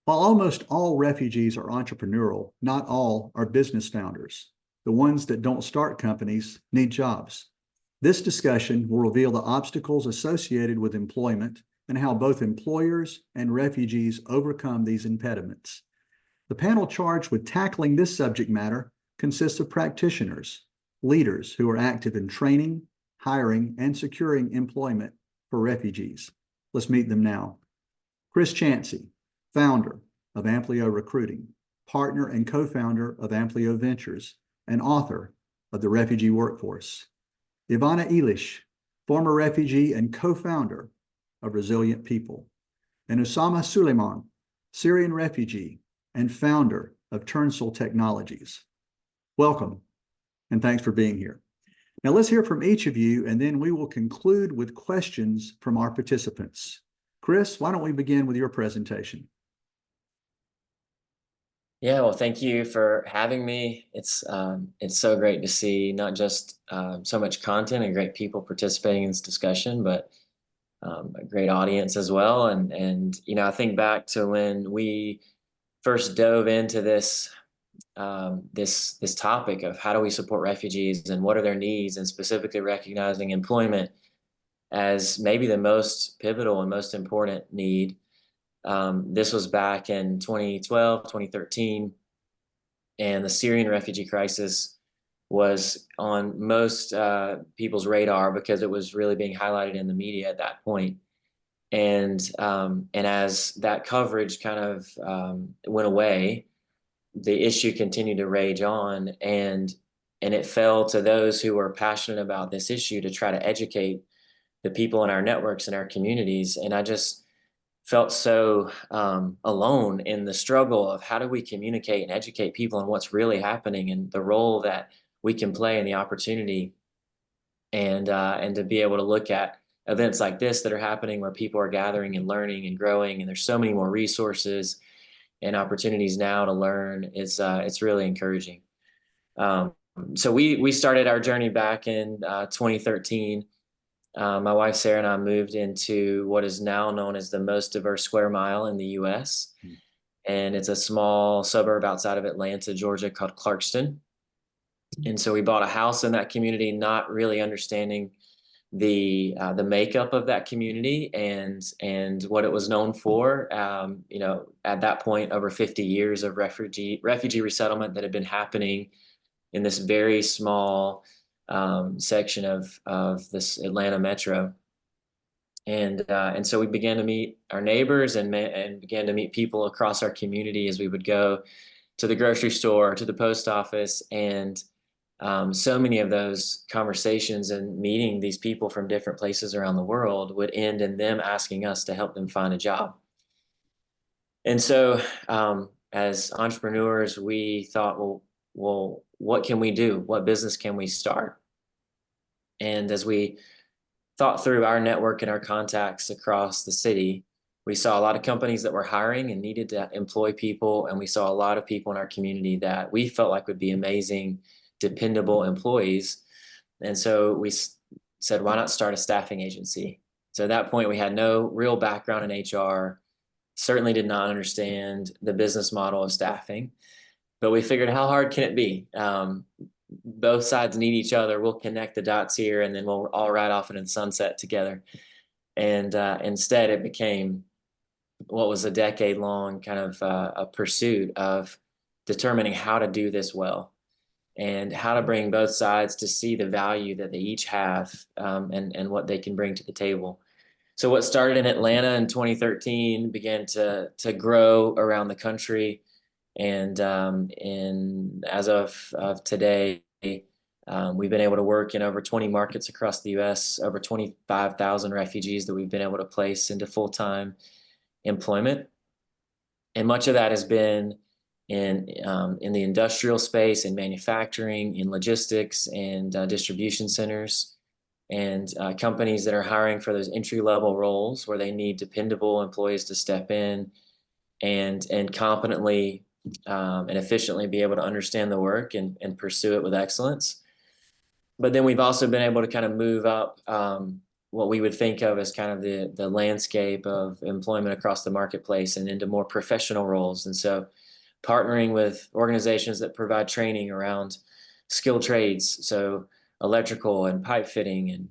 While almost all refugees are entrepreneurial, not all are business founders. The ones that don't start companies need jobs. This discussion will reveal the obstacles associated with employment and how both employers and refugees overcome these impediments. The panel charged with tackling this subject matter consists of practitioners, leaders who are active in training, hiring, and securing employment for refugees. Let's meet them now. Chris Chancey, founder of Amplio Recruiting, partner and co-founder of Amplio Ventures, and author of The Refugee Workforce. Ivana Ilic, former refugee and co-founder of Resilient People. And Ousama Sulaiman, Syrian refugee and founder of Turnsole Technologies. Welcome, and thanks for being here. Now let's hear from each of you, and then we will conclude with questions from our participants. Chris, why don't we begin with your presentation? Yeah, well, thank you for having me. It's so great to see not just so much content and great people participating in this discussion, but a great audience as well. And you know, I think back to when we first dove into this this topic of how do we support refugees and what are their needs, and specifically recognizing employment as maybe the most pivotal and most important need. This was back in 2012, 2013, and the Syrian refugee crisis was on most people's radar because it was really being highlighted in the media at that point. And as that coverage kind of went away, the issue continued to rage on, and it fell to those who were passionate about this issue to try to educate the people in our networks and our communities. And I just felt so alone in the struggle of how do we communicate and educate people on what's really happening and the role that we can play in the opportunity, and to be able to look at events like this that are happening where people are gathering and learning and growing, and there's so many more resources and opportunities now to learn. It's really encouraging. So we started our journey back in 2013. My wife Sarah and I moved into what is now known as the most diverse square mile in the U.S. And it's a small suburb outside of Atlanta, Georgia, called Clarkston. And so we bought a house in that community, not really understanding the makeup of that community and what it was known for. You know, at that point, over 50 years of refugee resettlement that had been happening in this very small section of this Atlanta metro. And so we began to meet our neighbors and began to meet people across our community as we would go to the grocery store, to the post office, and so many of those conversations and meeting these people from different places around the world would end in them asking us to help them find a job. And so as entrepreneurs, we thought, well, what can we do? What business can we start? And as we thought through our network and our contacts across the city, we saw a lot of companies that were hiring and needed to employ people. And we saw a lot of people in our community that we felt like would be amazing, dependable employees. And so we said, why not start a staffing agency? So at that point, we had no real background in HR, certainly did not understand the business model of staffing, but we figured, how hard can it be? Both sides need each other. We'll connect the dots here, and then we'll all ride off into the sunset together. And instead, it became what was a decade-long kind of a pursuit of determining how to do this well and how to bring both sides to see the value that they each have, and what they can bring to the table. So what started in Atlanta in 2013 began to grow around the country. And as of today, we've been able to work in over 20 markets across the U.S., over 25,000 refugees that we've been able to place into full-time employment. And much of that has been in the industrial space, in manufacturing, in logistics, and distribution centers, and companies that are hiring for those entry-level roles where they need dependable employees to step in and competently and efficiently be able to understand the work and pursue it with excellence. But then we've also been able to kind of move up what we would think of as kind of the landscape of employment across the marketplace and into more professional roles. And so partnering with organizations that provide training around skilled trades, so electrical and pipe fitting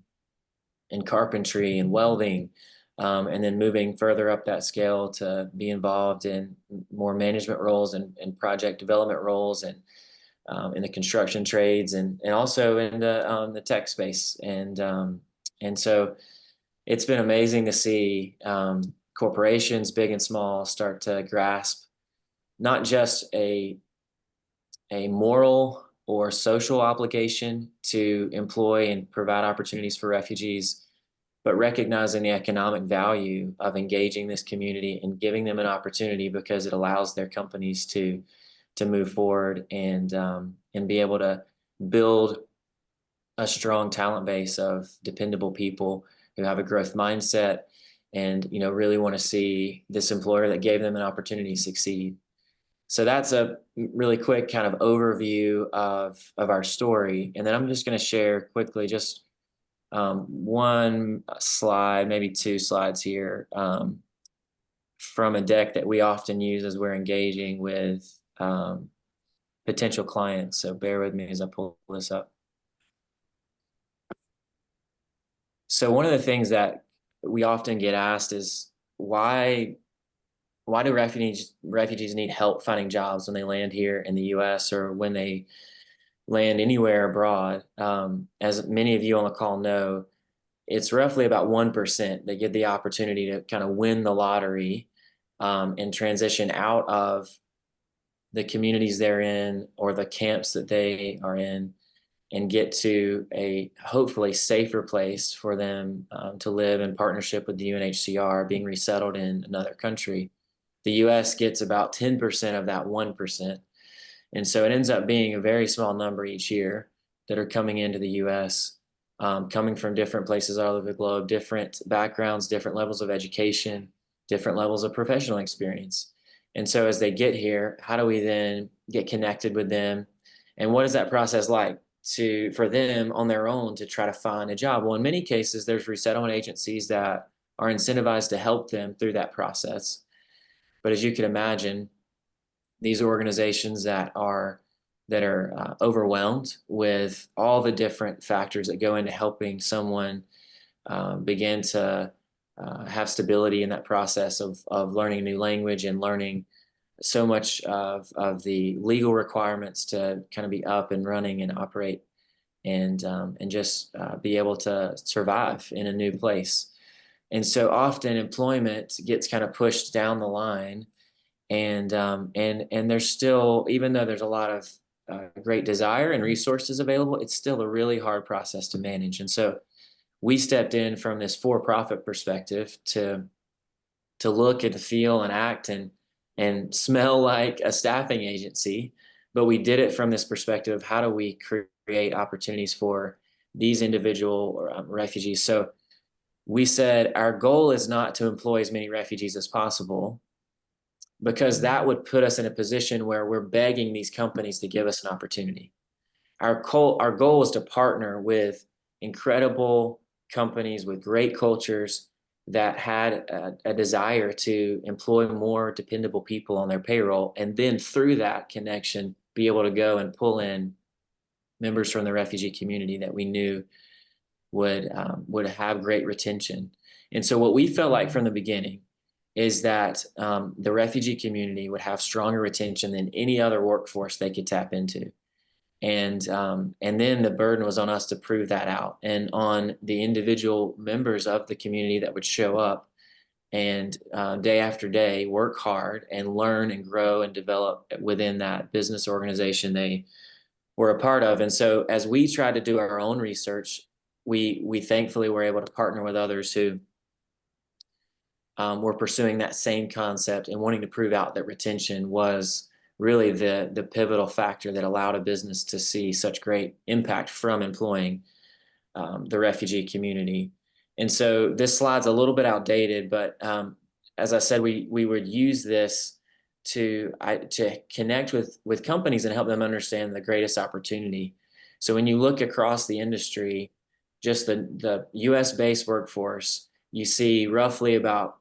and carpentry and welding, and then moving further up that scale to be involved in more management roles and project development roles and in the construction trades and also in the tech space. And so it's been amazing to see corporations, big and small, start to grasp not just a moral or social obligation to employ and provide opportunities for refugees, but recognizing the economic value of engaging this community and giving them an opportunity because it allows their companies to move forward and be able to build a strong talent base of dependable people who have a growth mindset and really want to see this employer that gave them an opportunity succeed. So that's a really quick kind of overview of our story. And then I'm just going to share quickly just one slide, maybe two slides here from a deck that we often use as we're engaging with potential clients. So bear with me as I pull this up. So one of the things that we often get asked is why do refugees need help finding jobs when they land here in the US or when they land anywhere abroad? As many of you on the call know, it's roughly about 1% that get the opportunity to kind of win the lottery and transition out of the communities they're in or the camps that they are in and get to a hopefully safer place for them to live in partnership with the UNHCR, being resettled in another country. The US gets about 10% of that 1%. And so it ends up being a very small number each year that are coming into the US, coming from different places all over the globe, different backgrounds, different levels of education, different levels of professional experience. And so as they get here, how do we then get connected with them? And what is that process like for them on their own to try to find a job? Well, in many cases, there's resettlement agencies that are incentivized to help them through that process. But as you can imagine, these organizations that are overwhelmed with all the different factors that go into helping someone begin to have stability in that process of learning a new language and learning so much of the legal requirements to kind of be up and running and operate and just be able to survive in a new place. And so often employment gets kind of pushed down the line, and there's still, even though there's a lot of great desire and resources available, it's still a really hard process to manage. And so we stepped in from this for-profit perspective to look and feel and act and smell like a staffing agency, but we did it from this perspective of how do we create opportunities for these individual refugees. So we said our goal is not to employ as many refugees as possible, because that would put us in a position where we're begging these companies to give us an opportunity. Our goal is to partner with incredible companies with great cultures that had a desire to employ more dependable people on their payroll, and then through that connection, be able to go and pull in members from the refugee community that we knew would have great retention. And so what we felt like from the beginning is that the refugee community would have stronger retention than any other workforce they could tap into. And then the burden was on us to prove that out, and on the individual members of the community that would show up and day after day work hard and learn and grow and develop within that business organization they were a part of. And so as we tried to do our own research, we thankfully were able to partner with others who were pursuing that same concept and wanting to prove out that retention was really the pivotal factor that allowed a business to see such great impact from employing the refugee community. And so this slide's a little bit outdated, but as I said, we would use this to connect with companies and help them understand the greatest opportunity. So when you look across the industry, just the US-based workforce, you see roughly about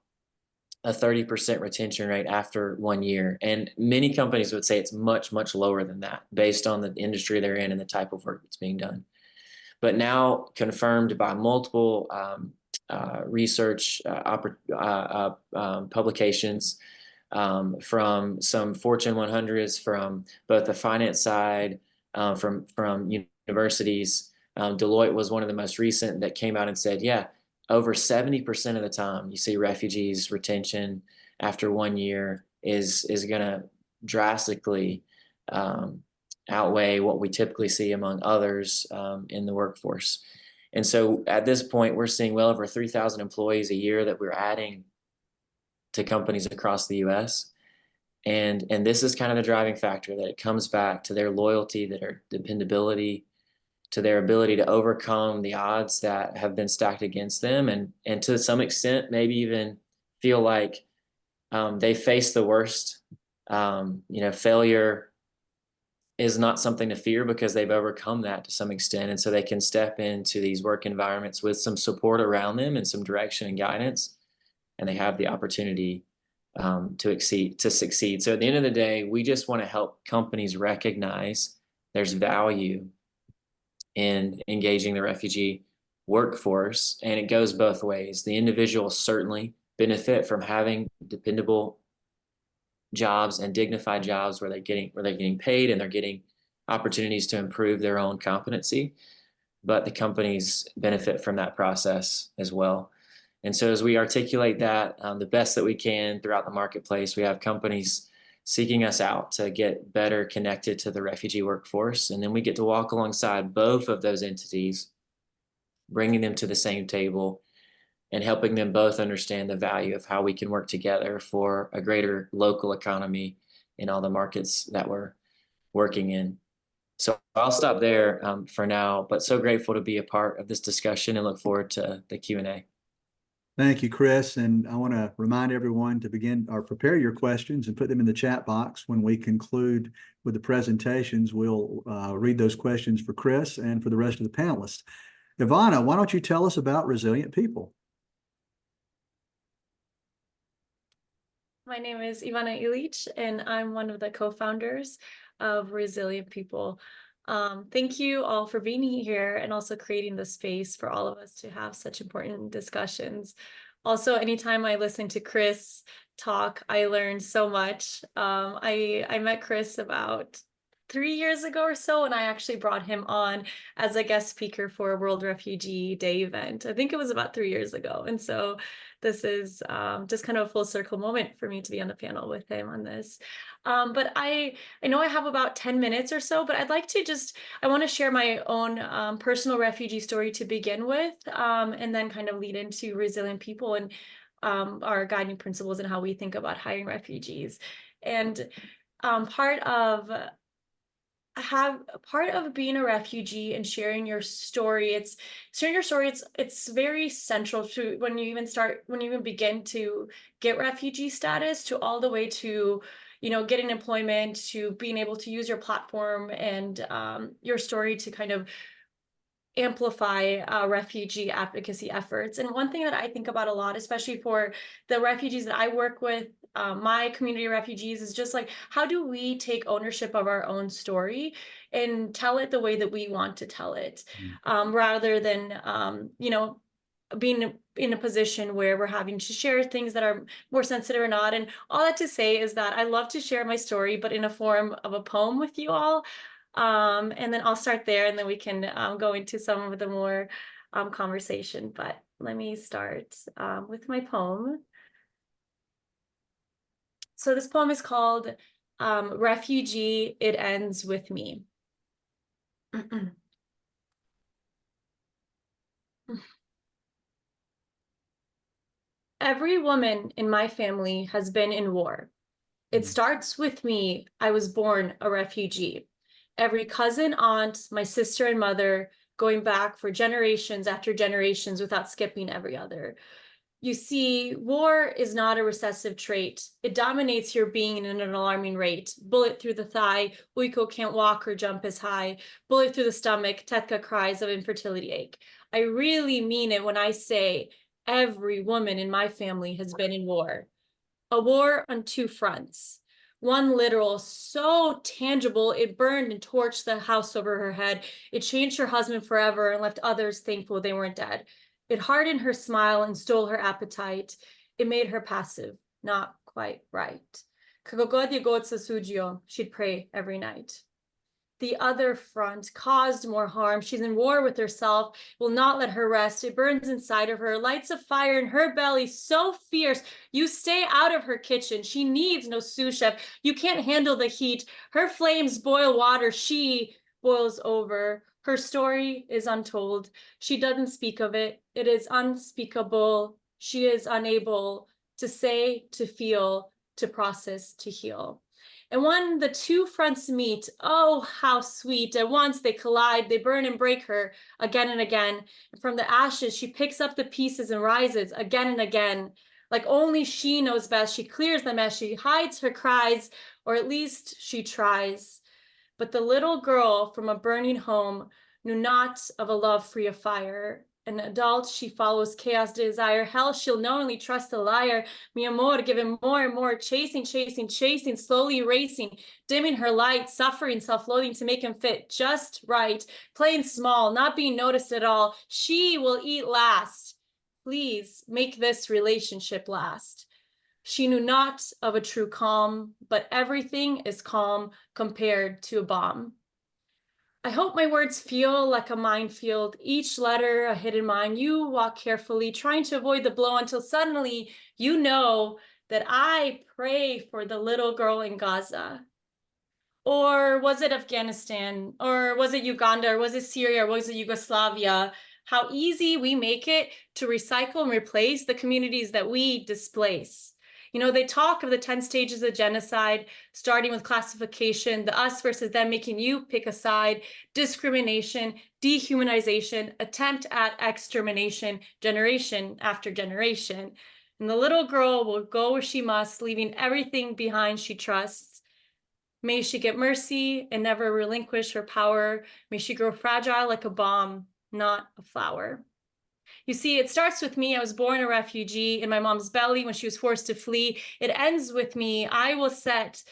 a 30% retention rate after 1 year. And many companies would say it's much, much lower than that based on the industry they're in and the type of work that's being done. But now confirmed by multiple research publications, from some Fortune 100s, from both the finance side, from universities. Deloitte was one of the most recent that came out and said, yeah, over 70% of the time you see refugees retention after 1 year is going to drastically outweigh what we typically see among others in the workforce. And so at this point, we're seeing well over 3,000 employees a year that we're adding to companies across the US. And this is kind of the driving factor, that it comes back to their loyalty, to their dependability, to their ability to overcome the odds that have been stacked against them, and to some extent maybe even feel like they face the worst. Failure is not something to fear because they've overcome that to some extent, and so they can step into these work environments with some support around them and some direction and guidance, and they have the opportunity to succeed. So at the end of the day, we just want to help companies recognize there's value in engaging the refugee workforce, and it goes both ways. The individuals certainly benefit from having dependable jobs and dignified jobs where they're getting paid and they're getting opportunities to improve their own competency, but the companies benefit from that process as well. And so as we articulate that the best that we can throughout the marketplace, we have companies seeking us out to get better connected to the refugee workforce. And then we get to walk alongside both of those entities, bringing them to the same table and helping them both understand the value of how we can work together for a greater local economy in all the markets that we're working in. So I'll stop there for now, but so grateful to be a part of this discussion and look forward to the Q&A. Thank you, Chris. And I want to remind everyone to begin or prepare your questions and put them in the chat box. When we conclude with the presentations, we'll read those questions for Chris and for the rest of the panelists. Ivana, why don't you tell us about Resilient People? My name is Ivana Ilic, and I'm one of the co-founders of Resilient People. Thank you all for being here and also creating the space for all of us to have such important discussions. Also, anytime I listen to Chris talk, I learned so much. I met Chris about 3 years ago or so, and I actually brought him on as a guest speaker for a World Refugee Day event. I think it was about 3 years ago. And so this is just kind of a full circle moment for me to be on the panel with him on this. But I know I have about 10 minutes or so, but I'd like to I want to share my own personal refugee story to begin with, and then kind of lead into Resilient People and our guiding principles and how we think about hiring refugees. And part of being a refugee and sharing your story, it's very central to when you even begin to get refugee status, to all the way to getting employment, to being able to use your platform and your story to kind of amplify refugee advocacy efforts. And one thing that I think about a lot, especially for the refugees that I work with, my community of refugees, is just like, how do we take ownership of our own story and tell it the way that we want to tell it, rather than being in a position where we're having to share things that are more sensitive or not. And all that to say is that I love to share my story, but in a form of a poem with you all. And then I'll start there, and then we can go into some of the more conversation. But let me start with my poem. So this poem is called Refugee, It Ends With Me. Every woman in my family has been in war. It starts with me. I was born a refugee. Every cousin, aunt, my sister and mother, going back for generations after generations without skipping every other. You see, war is not a recessive trait. It dominates your being at an alarming rate. Bullet through the thigh, Uiko can't walk or jump as high. Bullet through the stomach, Tetka cries of infertility ache. I really mean it when I say every woman in my family has been in war. A war on two fronts. One literal, so tangible, it burned and torched the house over her head. It changed her husband forever and left others thankful they weren't dead. It hardened her smile and stole her appetite. It made her passive, not quite right. She'd pray every night. The other front caused more harm. She's in war with herself, will not let her rest. It burns inside of her, lights a fire in her belly so fierce. You stay out of her kitchen. She needs no sous chef. You can't handle the heat. Her flames boil water. She boils over. Her story is untold. She doesn't speak of it. It is unspeakable. She is unable to say, to feel, to process, to heal. And when the two fronts meet, oh, how sweet. At once they collide, they burn and break her again and again. And from the ashes, she picks up the pieces and rises again and again. Like only she knows best. She clears the mess. She hides her cries, or at least she tries. But the little girl from a burning home knew not of a love free of fire. An adult, she follows chaos, desire. Hell, she'll knowingly trust a liar. Mi amor, giving more and more, chasing, chasing, chasing, slowly racing, dimming her light, suffering, self-loathing to make him fit just right, playing small, not being noticed at all. She will eat last. Please make this relationship last. She knew not of a true calm, but everything is calm compared to a bomb. I hope my words feel like a minefield, each letter a hidden mine. You walk carefully, trying to avoid the blow until suddenly you know that I pray for the little girl in Gaza. Or was it Afghanistan? Or was it Uganda? Or was it Syria? Or was it Yugoslavia? How easy we make it to recycle and replace the communities that we displace. You know, they talk of the 10 stages of genocide, starting with classification, the us versus them, making you pick a side, discrimination, dehumanization, attempt at extermination, generation after generation. And the little girl will go where she must, leaving everything behind she trusts. May she get mercy and never relinquish her power. May she grow fragile like a bomb, not a flower. You see, it starts with me. I was born a refugee in my mom's belly when she was forced to flee. It ends with me. I will set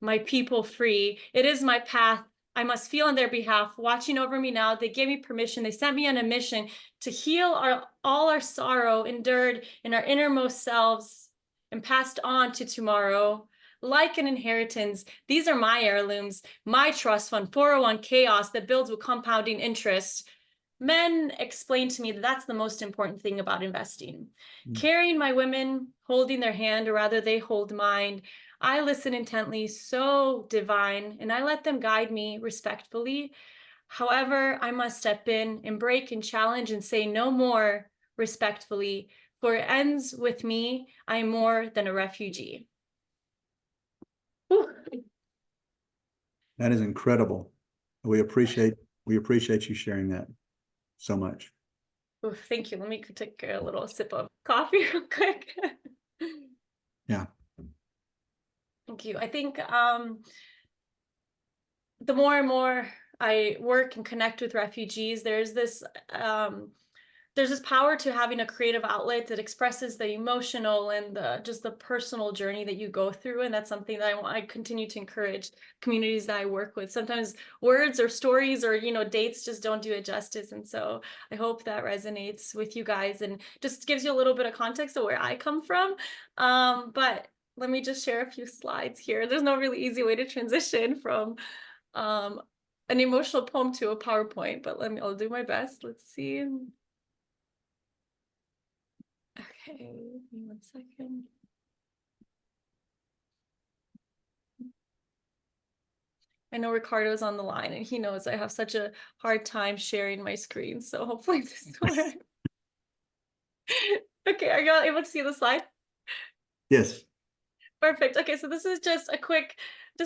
my people free. It is my path. I must feel on their behalf, watching over me now. They gave me permission. They sent me on a mission to heal all our sorrow endured in our innermost selves and passed on to tomorrow. Like an inheritance, these are my heirlooms, my trust fund, 401 chaos that builds with compounding interest. Men explain to me that that's the most important thing about investing. Carrying my women, holding their hand, or rather they hold mine. I listen intently, so divine, and I let them guide me respectfully. However, I must step in and break and challenge and say no more respectfully, for it ends with me. I am more than a refugee. Whew. That is incredible. We appreciate you sharing that so much. Oh, thank you. Let me take a little sip of coffee real quick. Yeah. Thank you. I think the more and more I work and connect with refugees, there's this power to having a creative outlet that expresses the emotional and just the personal journey that you go through. And that's something that I continue to encourage communities that I work with. Sometimes words or stories or, dates just don't do it justice. And so I hope that resonates with you guys and just gives you a little bit of context of where I come from. But let me just share a few slides here. There's no really easy way to transition from an emotional poem to a PowerPoint, but I'll do my best. Let's see. Okay, give me 1 second. I know Ricardo's on the line and he knows I have such a hard time sharing my screen, so hopefully this works. Okay, are y'all able to see the slide? Yes. Perfect. Okay, so this is just a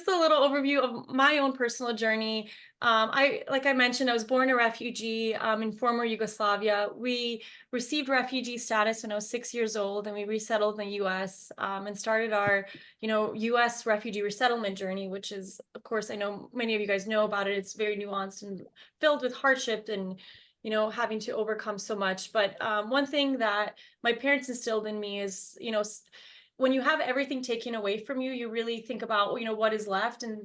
little overview of my own personal journey. Like I mentioned, I was born a refugee in former Yugoslavia. We received refugee status when I was 6 years old, and we resettled in the U.S. And started our, U.S. refugee resettlement journey, which is, of course, I know many of you guys know about it. It's very nuanced and filled with hardship and, you know, having to overcome so much. But one thing that my parents instilled in me is, you know, when you have everything taken away from you, you really think about, you know, what is left. And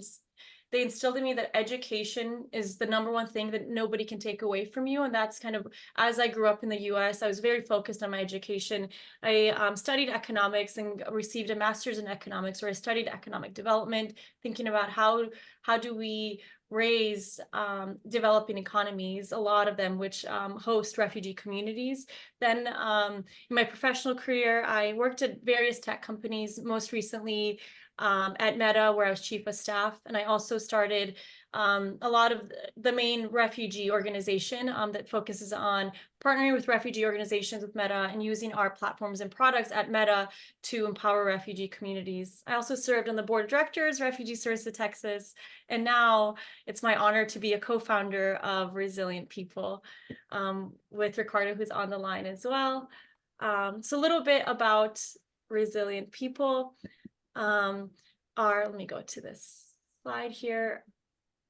they instilled in me that education is the number one thing that nobody can take away from you. And that's kind of, as I grew up in the US, I was very focused on my education. I studied economics and received a master's in economics, where I studied economic development, thinking about how do we raise developing economies, a lot of them which host refugee communities. Then in my professional career, I worked at various tech companies, most recently at Meta, where I was chief of staff. And I also started a lot of the main refugee organization that focuses on partnering with refugee organizations with Meta and using our platforms and products at Meta to empower refugee communities. I also served on the board of directors, Refugee Service of Texas, and now it's my honor to be a co-founder of Resilient People with Ricardo, who's on the line as well. So a little bit about Resilient People. Let me go to this slide here.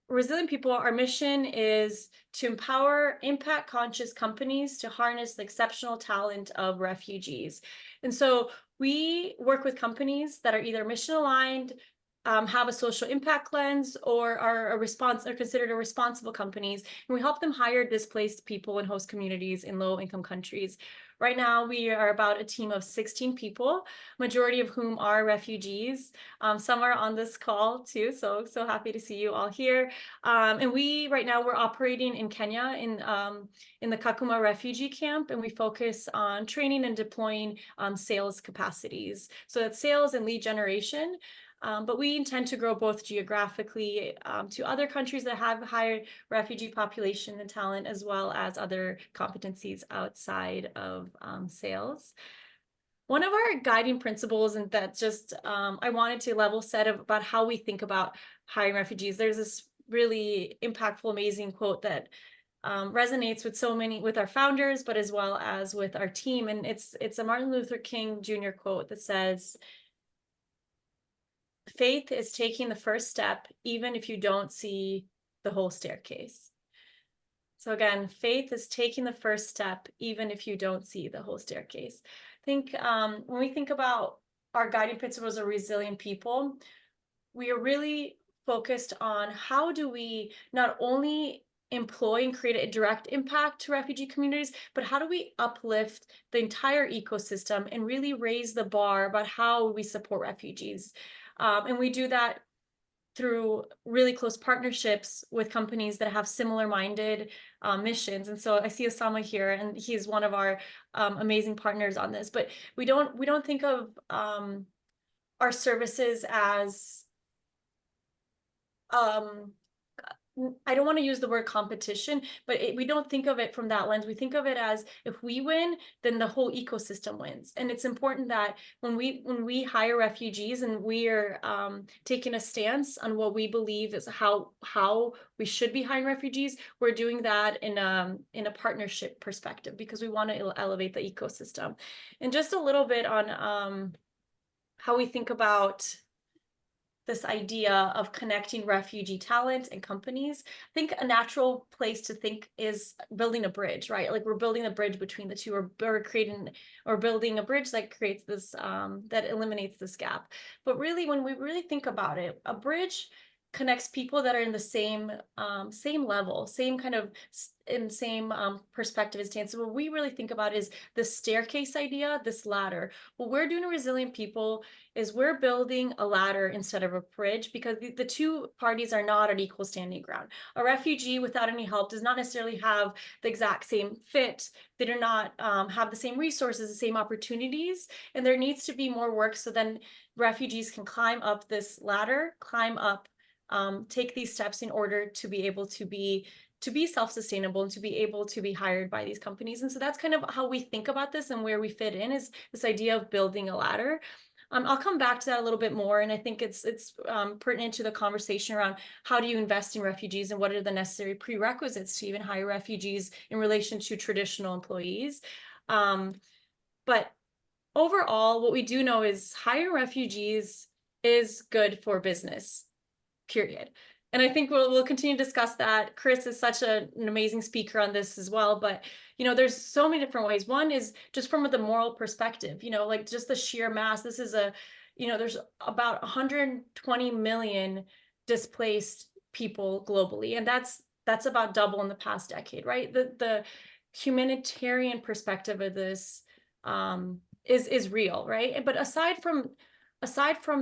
Resilient People, our mission is to empower impact-conscious companies to harness the exceptional talent of refugees. And so we work with companies that are either mission-aligned, have a social impact lens, or are considered a responsible companies. And we help them hire displaced people in host communities in low-income countries. Right now, we are about a team of 16 people, majority of whom are refugees. Some are on this call too, so happy to see you all here. And right now we're operating in Kenya in the Kakuma refugee camp, and we focus on training and deploying sales capacities. So that's sales and lead generation. But we intend to grow both geographically to other countries that have higher refugee population and talent, as well as other competencies outside of sales. One of our guiding principles, and that just I wanted to level set about how we think about hiring refugees. There's this really impactful, amazing quote that resonates with our founders, but as well as with our team. And it's a Martin Luther King Jr. quote that says, "Faith is taking the first step, even if you don't see the whole staircase." So again, faith is taking the first step, even if you don't see the whole staircase. I think when we think about our guiding principles of Resilient People, we are really focused on how do we not only employ and create a direct impact to refugee communities, but how do we uplift the entire ecosystem and really raise the bar about how we support refugees. And we do that through really close partnerships with companies that have similar minded missions. And so I see Ousama here, and he's one of our amazing partners on this. But we don't think of our services as I don't want to use the word competition, but we don't think of it from that lens. We think of it as, if we win, then the whole ecosystem wins. And it's important that when we hire refugees and we are taking a stance on what we believe is how we should be hiring refugees, we're doing that in a partnership perspective, because we want to elevate the ecosystem. And just a little bit on how we think about this idea of connecting refugee talent and companies. I think a natural place to think is building a bridge, right? Like, we're building a bridge between the two, or building a bridge that creates this, that eliminates this gap. But really, when we really think about it, a bridge connects people that are in the same level, same kind of same perspective and stance. So what we really think about is the staircase idea, this ladder. What we're doing in Resilient People is we're building a ladder instead of a bridge, because the two parties are not at equal standing ground. A refugee without any help does not necessarily have the exact same fit. They do not have the same resources, the same opportunities, and there needs to be more work so then refugees can climb up this ladder, take these steps in order to be able to be self-sustainable and to be able to be hired by these companies. And so that's kind of how we think about this, and where we fit in is this idea of building a ladder. I'll come back to that a little bit more, and I think it's pertinent to the conversation around how do you invest in refugees and what are the necessary prerequisites to even hire refugees in relation to traditional employees. But overall, what we do know is hiring refugees is good for business. Period. And I think we'll continue to discuss that. Chris is such an amazing speaker on this as well. But there's so many different ways. One is just from the moral perspective. Like just the sheer mass. This is there's about 120 million displaced people globally, and that's about double in the past decade, right? The humanitarian perspective of this is real, right? But aside from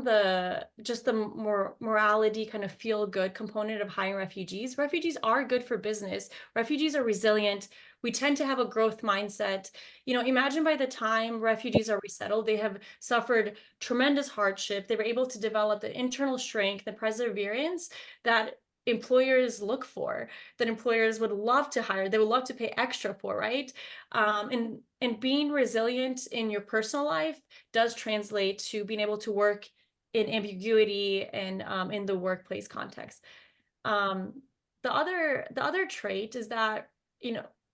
the just the morality kind of feel good component of hiring refugees are good for business. Refugees are resilient. We tend to have a growth mindset. Imagine by the time refugees are resettled, they have suffered tremendous hardship. They were able to develop the internal strength and perseverance that employers look for, that employers would love to hire, they would love to pay extra for, right? And being resilient in your personal life does translate to being able to work in ambiguity and in the workplace context. The other trait is that,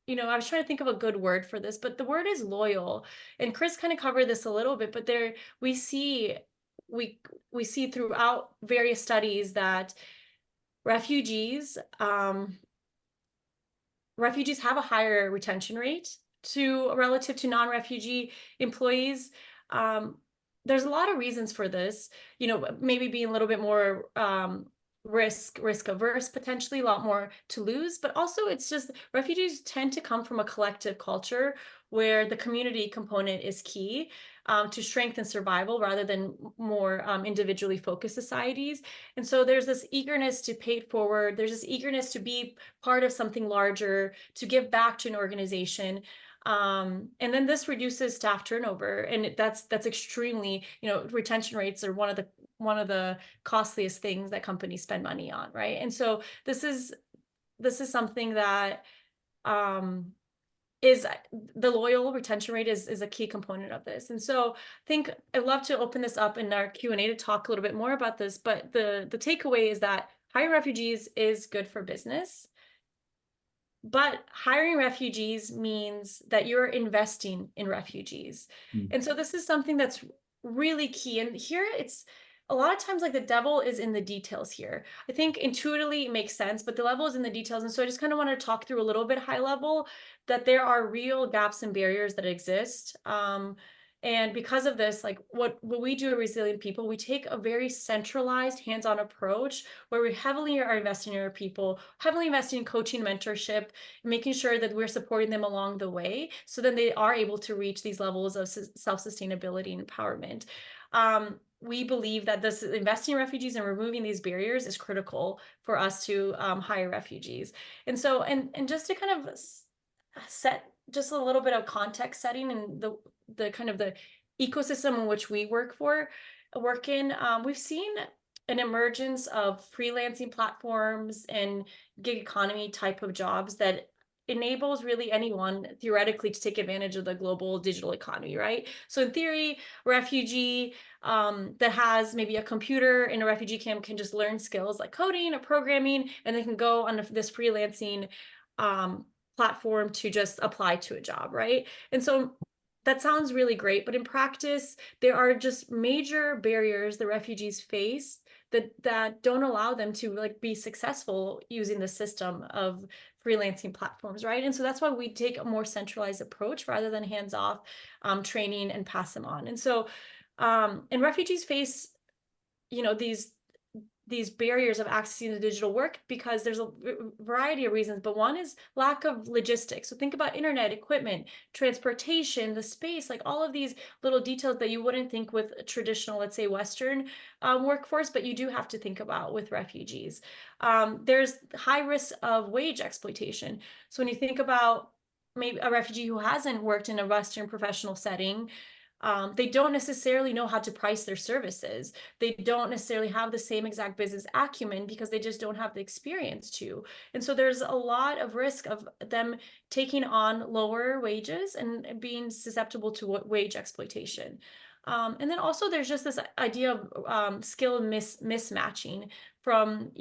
I was trying to think of a good word for this, but the word is loyal. And Chris kind of covered this a little bit, but we see throughout various studies that refugees have a higher retention rate relative to non-refugee employees. There's a lot of reasons for this, maybe being a little bit more risk averse, potentially a lot more to lose, but also it's just refugees tend to come from a collective culture where the community component is key to strengthen survival rather than more individually focused societies. And so there's this eagerness to pay it forward. There's this eagerness to be part of something larger, to give back to an organization. And then this reduces staff turnover, and that's extremely, retention rates are one of the costliest things that companies spend money on, right? And so this is something that is the loyal retention rate is a key component of this. And so I think I'd love to open this up in our Q&A to talk a little bit more about this, but the takeaway is that hiring refugees is good for business. But hiring refugees means that you're investing in refugees. And so this is something that's really key. And here it's a lot of times like the devil is in the details here. I think intuitively it makes sense, but the level is in the details. And so I just kind of want to talk through a little bit high level that there are real gaps and barriers that exist. And because of this, like what we do at Resilient People, we take a very centralized hands-on approach where we heavily are investing in our people, heavily investing in coaching, mentorship, making sure that we're supporting them along the way so then they are able to reach these levels of self-sustainability and empowerment. We believe that this investing in refugees and removing these barriers is critical for us to hire refugees. And so, and just to kind of set just a little bit of context setting and the kind of the ecosystem in which we work in, we've seen an emergence of freelancing platforms and gig economy type of jobs that enables really anyone theoretically to take advantage of the global digital economy, right? So in theory, refugee that has maybe a computer in a refugee camp can just learn skills like coding or programming, and they can go on this freelancing platform to just apply to a job, right? And so that sounds really great, but in practice, there are just major barriers the refugees face that don't allow them to like be successful using the system of freelancing platforms, right? And so that's why we take a more centralized approach rather than hands-off training and pass them on. And so, and refugees face, these barriers of accessing the digital work because there's a variety of reasons, but one is lack of logistics. So think about internet, equipment, transportation, the space, like all of these little details that you wouldn't think with a traditional, let's say, Western workforce, but you do have to think about with refugees. There's high risk of wage exploitation. So when you think about maybe a refugee who hasn't worked in a Western professional setting, they don't necessarily know how to price their services. They don't necessarily have the same exact business acumen because they just don't have the experience to. And so there's a lot of risk of them taking on lower wages and being susceptible to wage exploitation. And then also there's just this idea of skill mismatching from,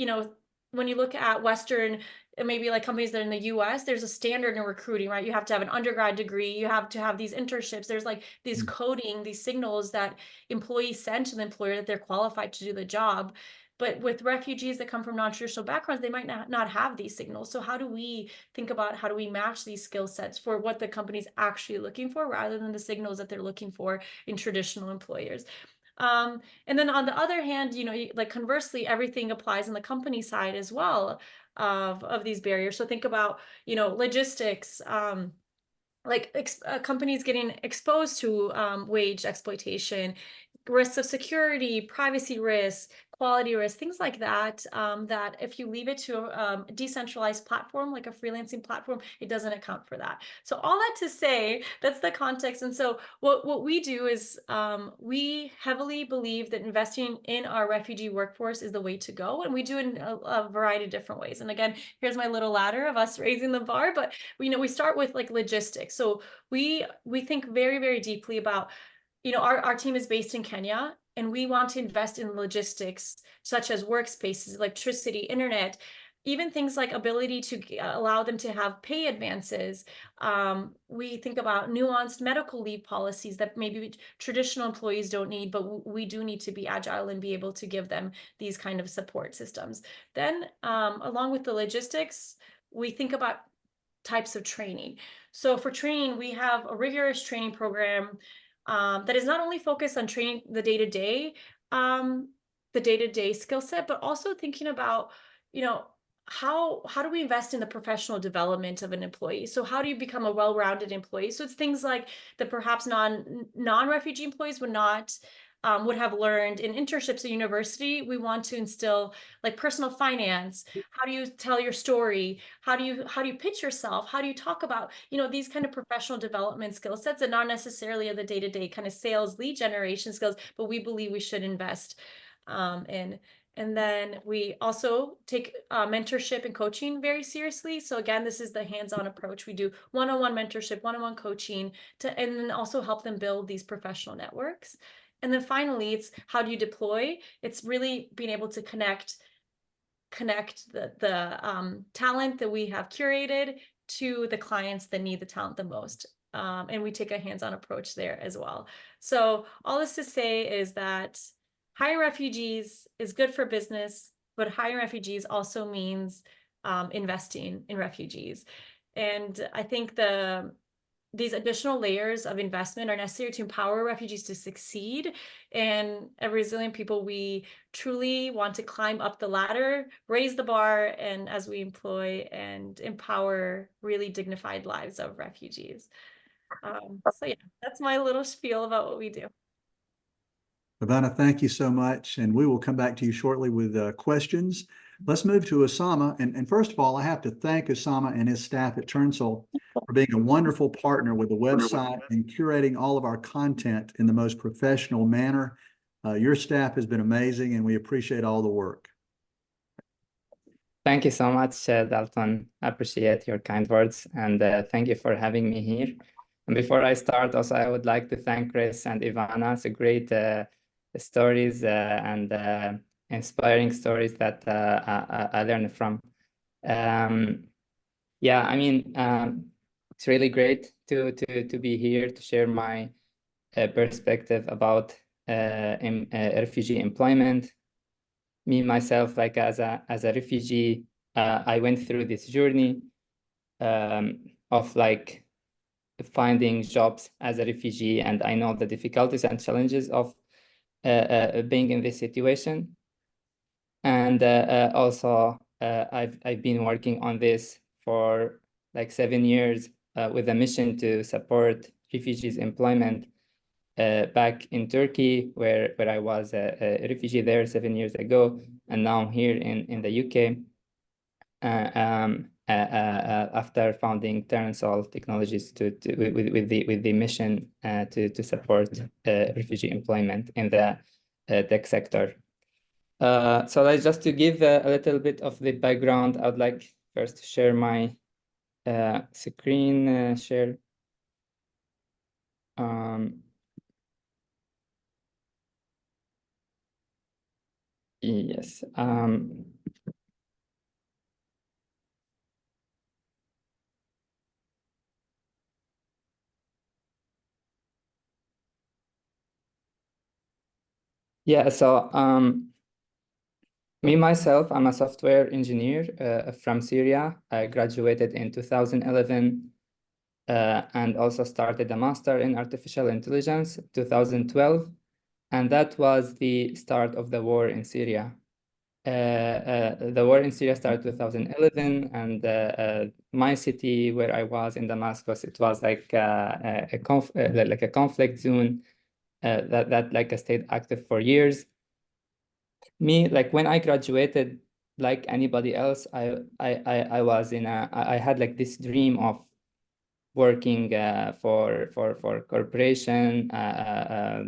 when you look at Western, maybe like companies that are in the US, there's a standard in recruiting, right? You have to have an undergrad degree, you have to have these internships, there's like these coding, these signals that employees send to the employer that they're qualified to do the job. But with refugees that come from non-traditional backgrounds, they might not have these signals. So how do we think about how do we match these skill sets for what the company's actually looking for rather than the signals that they're looking for in traditional employers? And then on the other hand, like conversely, everything applies on the company side as well of these barriers. So think about, logistics, companies getting exposed to wage exploitation, risks of security, privacy risks, quality risks, things like that, that if you leave it to a decentralized platform, like a freelancing platform, it doesn't account for that. So all that to say, that's the context. And so what we do is we heavily believe that investing in our refugee workforce is the way to go. And we do it in a variety of different ways. And again, here's my little ladder of us raising the bar, but we start with like logistics. So we think very, very deeply about, our team is based in Kenya, and we want to invest in logistics such as workspaces, electricity, internet, even things like ability to allow them to have pay advances. We think about nuanced medical leave policies that maybe traditional employees don't need, but we do need to be agile and be able to give them these kind of support systems. Then along with the logistics, we think about types of training. So for training, we have a rigorous training program that is not only focused on training the day-to-day skill set, but also thinking about, how do we invest in the professional development of an employee? So how do you become a well-rounded employee? So it's things like that perhaps non-refugee employees would have learned in internships at university. We want to instill like personal finance. How do you tell your story? How do you pitch yourself? How do you talk about, these kind of professional development skill sets that not necessarily are the day-to-day kind of sales lead generation skills, but we believe we should invest in. And then we also take mentorship and coaching very seriously. So again, this is the hands-on approach. We do one-on-one mentorship, one-on-one coaching and then also help them build these professional networks. And then finally, it's how do you deploy? It's really being able to connect the talent that we have curated to the clients that need the talent the most. And we take a hands-on approach there as well. So all this to say is that hiring refugees is good for business, but hiring refugees also means investing in refugees. And I think these additional layers of investment are necessary to empower refugees to succeed. And as resilient people, we truly want to climb up the ladder, raise the bar, and as we employ and empower really dignified lives of refugees. So yeah, that's my little spiel about what we do. Ivana, thank you so much. And we will come back to you shortly with questions. Let's move to Ousama. And first of all, I have to thank Ousama and his staff at Turnsole for being a wonderful partner with the website and curating all of our content in the most professional manner. Your staff has been amazing, and we appreciate all the work. Thank you so much, Dalton. I appreciate your kind words, and thank you for having me here. And before I start, also, I would like to thank Chris and Ivana. It's a great stories and inspiring stories that I learned from. Yeah, I mean, it's really great to be here to share my perspective about refugee employment. Me myself, like as a refugee, I went through this journey of like finding jobs as a refugee, and I know the difficulties and challenges of being in this situation. And also, I've been working on this for like 7 years with a mission to support refugees' employment back in Turkey, where I was a refugee there 7 years ago, and now I'm here in the UK. After founding Turnsole Technologies with the mission to support refugee employment in the tech sector. So like just to give a little bit of the background, I would like first to share my screen share. Yes. Yeah, so Me, myself, I'm a software engineer from Syria. I graduated in 2011 and also started a master in artificial intelligence 2012. And that was the start of the war in Syria. The war in Syria started 2011, and my city where I was in Damascus, it was like like a conflict zone that like stayed active for years. Me, like when I graduated, like anybody else, I was I had like this dream of working for corporation,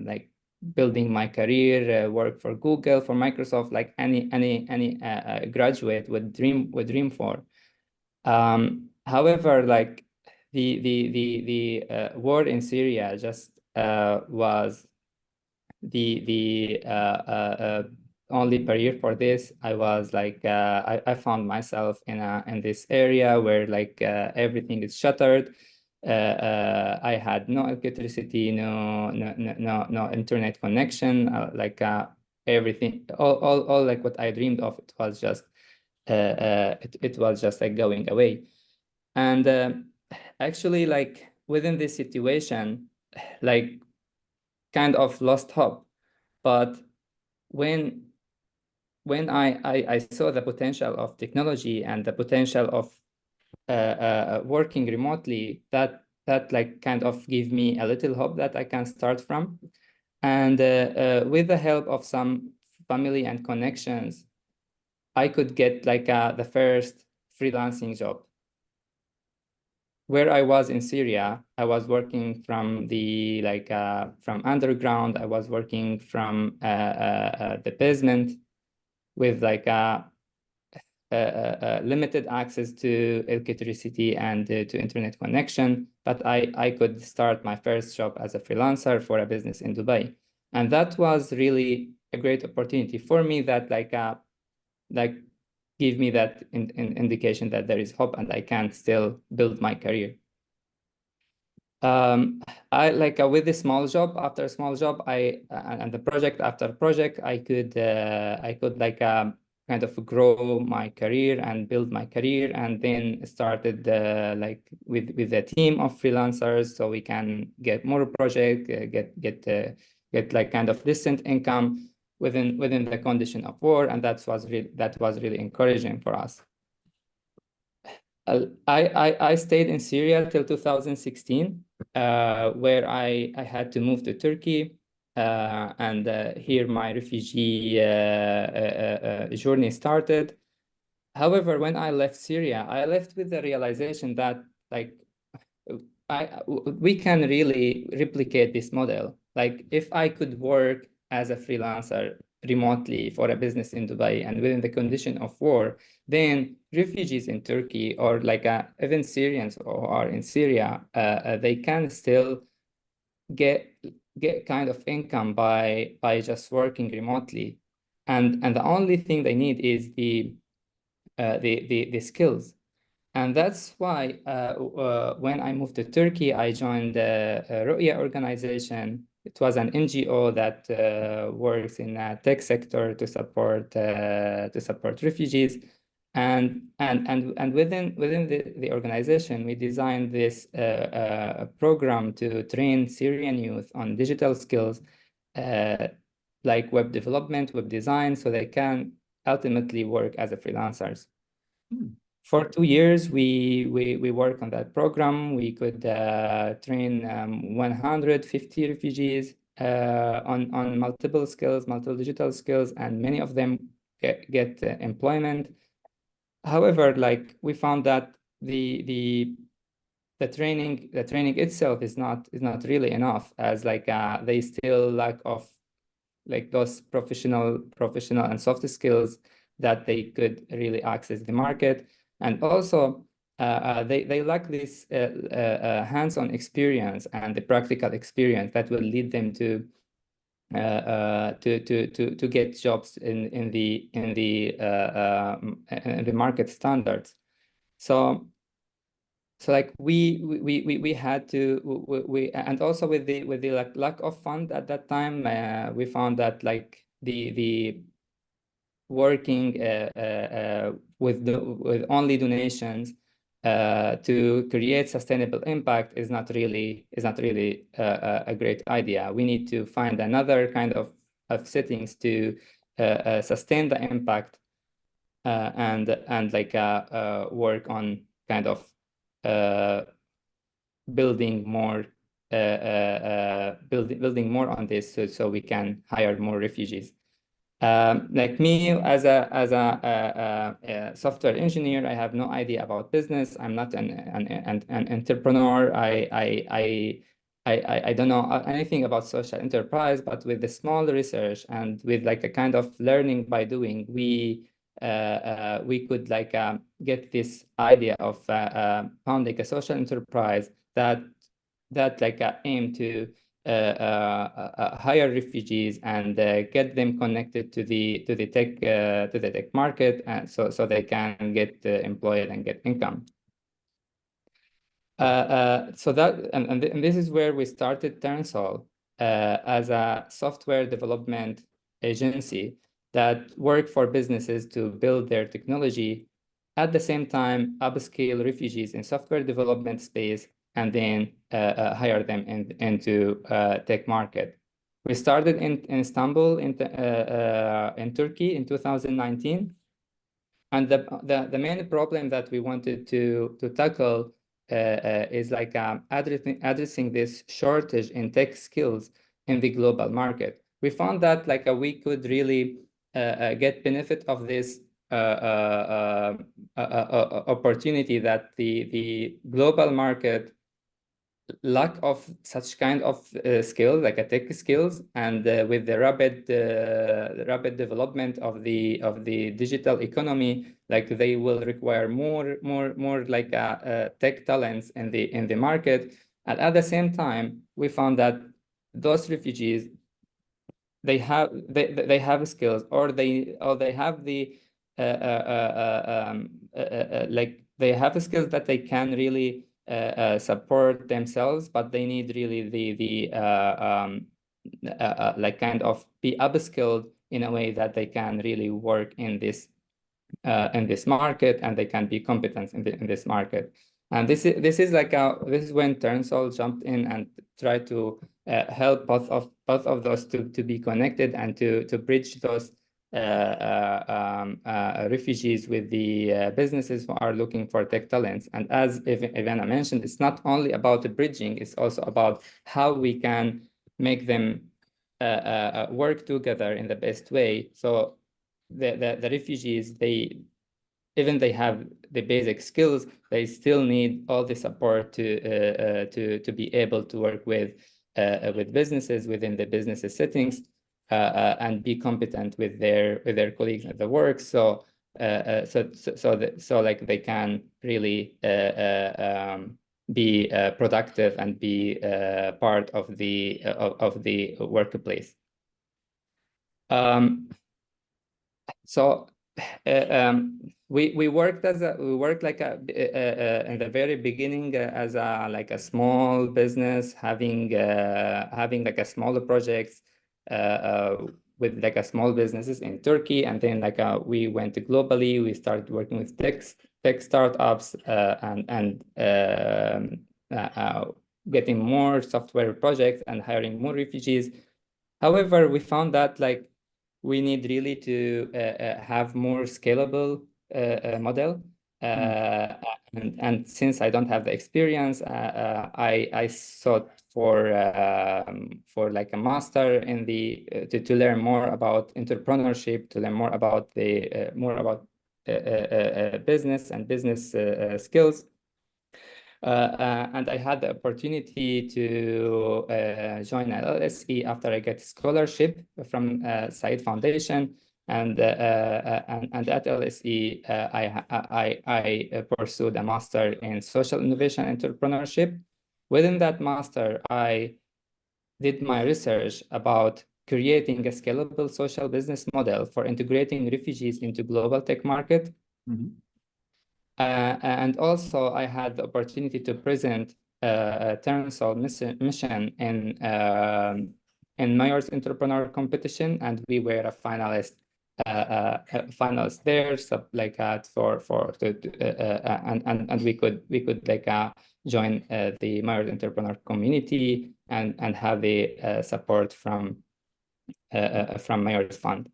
like building my career, work for Google, for Microsoft, like any graduate would dream for. However, like the war in Syria just was the only barrier for this. I was like I found myself in this area where like everything is shuttered. I had no electricity, no internet connection. Like everything, all like what I dreamed of, it was just it was just like going away. And actually, like within this situation, like kind of lost hope. But when I saw the potential of technology and the potential of working remotely, that like kind of gave me a little hope that I can start from. And with the help of some family and connections, I could get like the first freelancing job. Where I was in Syria, I was working from the like from underground. I was working from the basement with like limited access to electricity and to internet connection. But I could start my first job as a freelancer for a business in Dubai, and that was really a great opportunity for me. That like give me that indication that there is hope and I can still build my career. I like with this small job after a small job, and the project after project, I could like kind of grow my career and build my career, and then started like with a team of freelancers, so we can get more project, get like kind of decent income within the condition of war, and that was really encouraging for us. I stayed in Syria till 2016, where I had to move to Turkey, and here my refugee journey started. However, when I left Syria, I left with the realization that like we can really replicate this model. Like if I could work as a freelancer remotely for a business in Dubai and within the condition of war, then refugees in Turkey or like even Syrians who are in Syria, they can still get kind of income by just working remotely, and the only thing they need is the skills. And that's why when I moved to Turkey, I joined a Ru'ya organization. It was an NGO that works in the tech sector to support refugees. And within the organization, we designed this program to train Syrian youth on digital skills like web development, web design, so they can ultimately work as a freelancers. For 2 years, we worked on that program. We could train 150 refugees on multiple skills, multiple digital skills, and many of them get employment. However, like we found that the training itself is not really enough, as like they still lack of like those professional and soft skills that they could really access the market. And also they lack this hands-on experience and the practical experience that will lead them to get jobs in the market standards. So like we had to we and also with the like lack of fund at that time, we found that like the working with only donations to create sustainable impact is not really a great idea. We need to find another kind of settings to sustain the impact and like work on kind of building more building more on this so we can hire more refugees. Like me as a software engineer, I have no idea about business. I'm not an entrepreneur. I don't know anything about social enterprise, but with the small research and with like a kind of learning by doing, we could like get this idea of founding a social enterprise that like aim to hire refugees and get them connected to the tech market, and so they can get employed and get income. So that and this is where we started Turnsole as a software development agency that work for businesses to build their technology, at the same time upscale refugees in software development space, and then hire them into tech market. We started in Istanbul in Turkey in 2019, and the main problem that we wanted to tackle is like addressing this shortage in tech skills in the global market. We found that like we could really get benefit of this opportunity that the global market lack of such kind of skills, like a tech skills, and with the rapid development of the digital economy, like they will require more like tech talents in the market. And at the same time, we found that those refugees, they have skills, or they have the like they have skills that they can really support themselves, but they need really the like kind of be upskilled in a way that they can really work in this market, and they can be competent in this market. And this is like this is when Turnsole jumped in and tried to help both of those to be connected and to bridge those refugees with the businesses who are looking for tech talents. And as Ivana mentioned, it's not only about the bridging, it's also about how we can make them work together in the best way. So the refugees, they have the basic skills, they still need all the support to be able to work with businesses within the businesses settings, and be competent with their colleagues at the work. So like they can really be productive and be part of the workplace. So we worked like in the very beginning as like a small business, having like a smaller projects with like a small businesses in Turkey, and then like we went globally. We started working with tech startups and getting more software projects and hiring more refugees. However, we found that like we need really to have more scalable model. And since I don't have the experience, I sought for like a master in the to learn more about entrepreneurship, to learn more about the business and business skills. And I had the opportunity to join an LSE after I get scholarship from Said Foundation, and at LSE I pursued a master in social innovation entrepreneurship. Within that master, I did my research about creating a scalable social business model for integrating refugees into global tech market. Mm-hmm. And also, I had the opportunity to present a Turnsole mission in Mayor's Entrepreneur competition, and we were a finalist funnels there, so like and we could like join the migrant entrepreneur community and have the support from Mayor's Fund.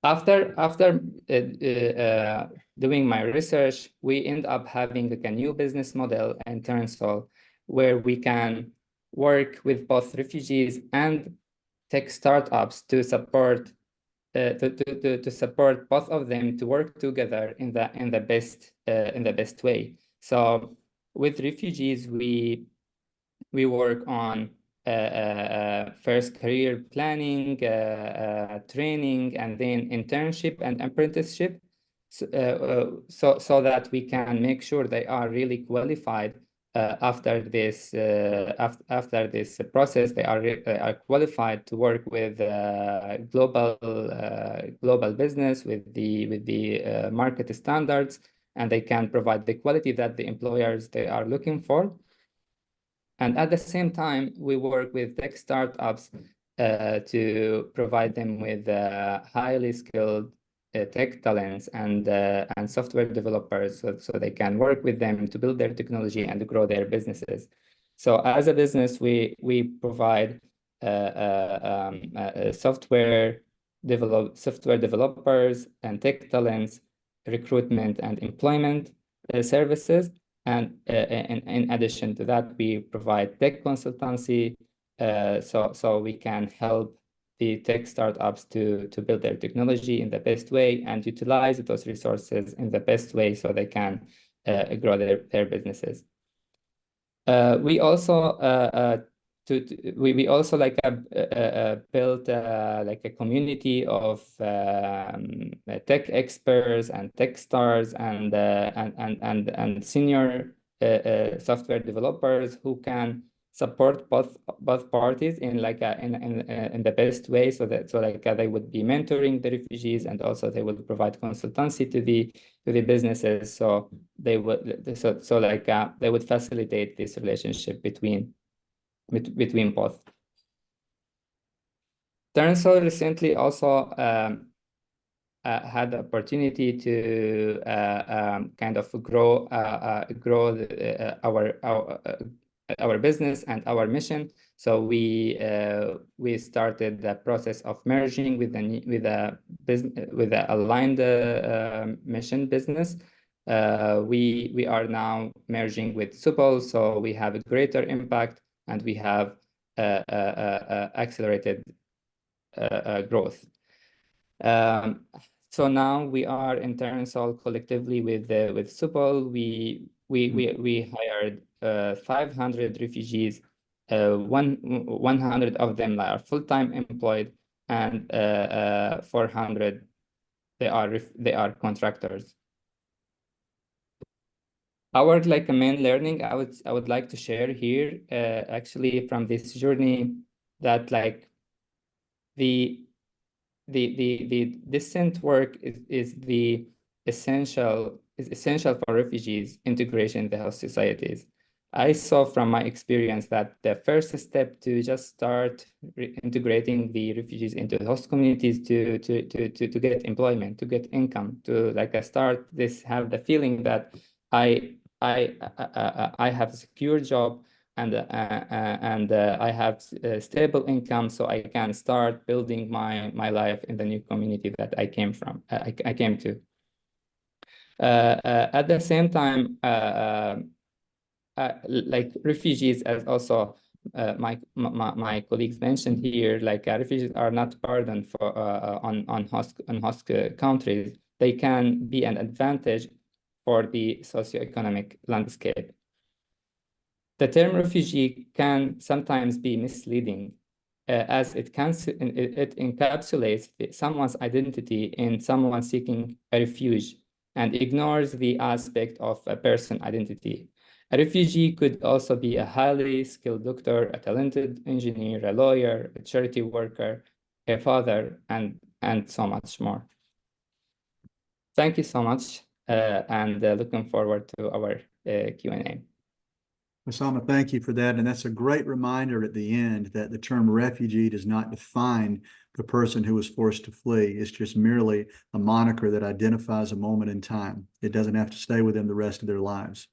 After doing my research, we end up having like a new business model in Turnsole, where we can work with both refugees and tech startups to support to support both of them to work together in the best way. So with refugees, we work on first career planning, training, and then internship and apprenticeship, so that we can make sure they are really qualified after this process. They are qualified to work with global business with the market standards, and they can provide the quality that the employers they are looking for. And at the same time, we work with tech startups to provide them with highly skilled tech talents and software developers, so they can work with them to build their technology and to grow their businesses. So as a business, we provide software developers and tech talents, recruitment and employment services. And in addition to that, we provide tech consultancy, so we can help the tech startups to build their technology in the best way and utilize those resources in the best way so they can grow their businesses. We also we also like built like a community of tech experts and tech stars and senior software developers who can support both parties in like in the best way, so like they would be mentoring the refugees, and also they would provide consultancy to the businesses, so they would they would facilitate this relationship between both. Turnsole recently also had the opportunity to kind of grow our business and our mission. So we started the process of merging with the aligned mission business. We are now merging with Supol, so we have a greater impact and we have accelerated growth. So now we are in Turnsole collectively with Supol. We hired 500 refugees. 100 of them are full-time employed, and 400 they are contractors. Our like a main learning I would like to share here actually from this journey, that like the decent work is essential for refugees integration in the host societies. I saw from my experience that the first step to just start integrating the refugees into the host communities to get employment, to get income, to like start this, have the feeling that I have a secure job and I have a stable income, so I can start building my life in the new community that I came from. I came to. At the same time, like refugees, as also my colleagues mentioned here, like refugees are not burden for on host countries. They can be an advantage for the socioeconomic landscape. The term refugee can sometimes be misleading, as it encapsulates someone's identity in someone seeking a refuge and ignores the aspect of a person identity. A refugee could also be a highly skilled doctor, a talented engineer, a lawyer, a charity worker, a father, and so much more. Thank you so much, and looking forward to our Q&A. Ousama, thank you for that. And that's a great reminder at the end that the term refugee does not define the person who was forced to flee. It's just merely a moniker that identifies a moment in time. It doesn't have to stay with them the rest of their lives.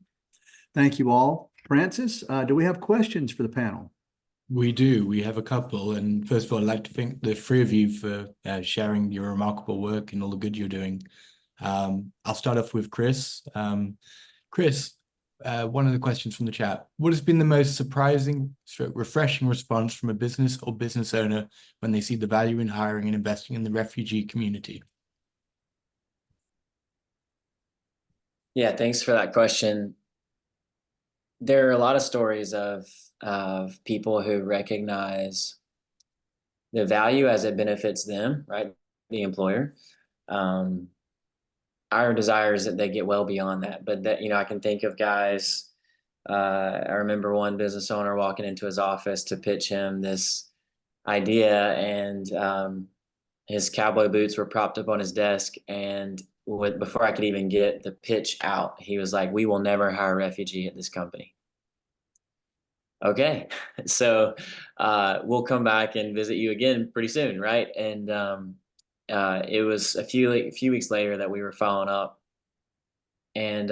Thank you all. Francis, do we have questions for the panel? We do. We have a couple. And first of all, I'd like to thank the three of you for sharing your remarkable work and all the good you're doing. I'll start off with Chris. Chris, one of the questions from the chat: what has been the most surprising, refreshing response from a business or business owner when they see the value in hiring and investing in the refugee community? Yeah, thanks for that question. There are a lot of stories of people who recognize the value as it benefits them, right? The employer. Our desire is that they get well beyond that, but that, I can think of guys. I remember one business owner walking into his office to pitch him this idea, and his cowboy boots were propped up on his desk, and before I could even get the pitch out, he was like, "We will never hire a refugee at this company." Okay, so we'll come back and visit you again pretty soon, right? And it was a few weeks later that we were following up, and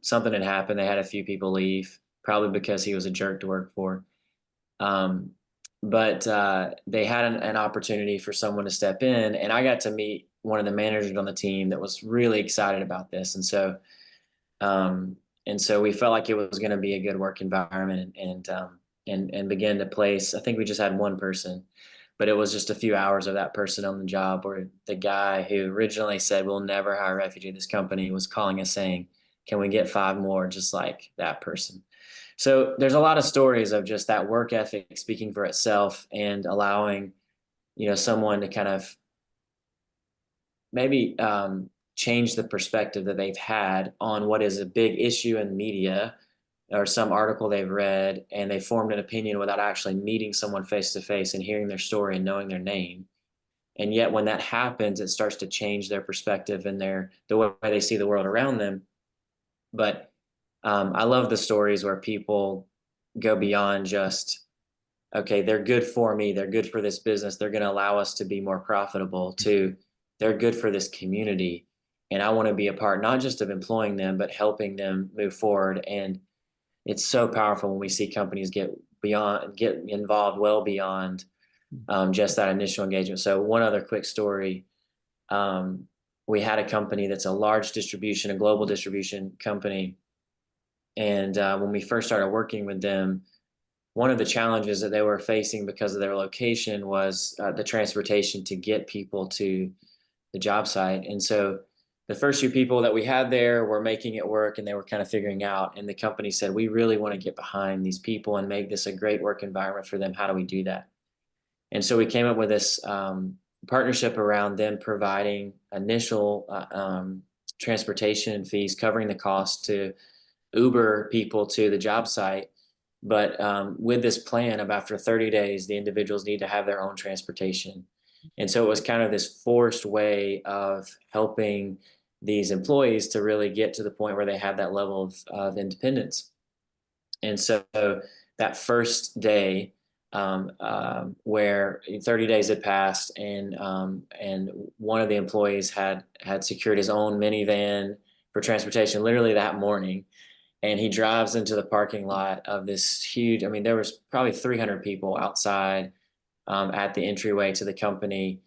something had happened. They had a few people leave, probably because he was a jerk to work for. But they had an opportunity for someone to step in, and I got to meet one of the managers on the team that was really excited about this. And so we felt like it was going to be a good work environment, and begin to place. I think we just had one person, but it was just a few hours of that person on the job where the guy who originally said, "We'll never hire a refugee in this company," was calling us saying, "Can we get 5 more just like that person?" So there's a lot of stories of just that work ethic speaking for itself, and allowing, someone to kind of maybe change the perspective that they've had on what is a big issue in the media or some article they've read, and they formed an opinion without actually meeting someone face to face and hearing their story and knowing their name. And yet when that happens, it starts to change their perspective and the way they see the world around them. But I love the stories where people go beyond just, okay, they're good for me, they're good for this business, they're going to allow us to be more profitable, to they're good for this community, and I want to be a part not just of employing them, but helping them move forward. And it's so powerful when we see companies get involved well beyond just that initial engagement. So one other quick story. We had a company that's a large distribution, a global distribution company. And when we first started working with them, one of the challenges that they were facing because of their location was the transportation to get people to the job site. And so the first few people that we had there were making it work, and they were kind of figuring out. And the company said, "We really want to get behind these people and make this a great work environment for them. How do we do that?" And so we came up with this partnership around them providing initial transportation fees, covering the cost to Uber people to the job site. But with this plan of after 30 days, the individuals need to have their own transportation. And so it was kind of this forced way of helping these employees to really get to the point where they had that level of independence. And so that first day, where 30 days had passed, and one of the employees had secured his own minivan for transportation literally that morning. And he drives into the parking lot of this huge, there was probably 300 people outside at the entryway to the company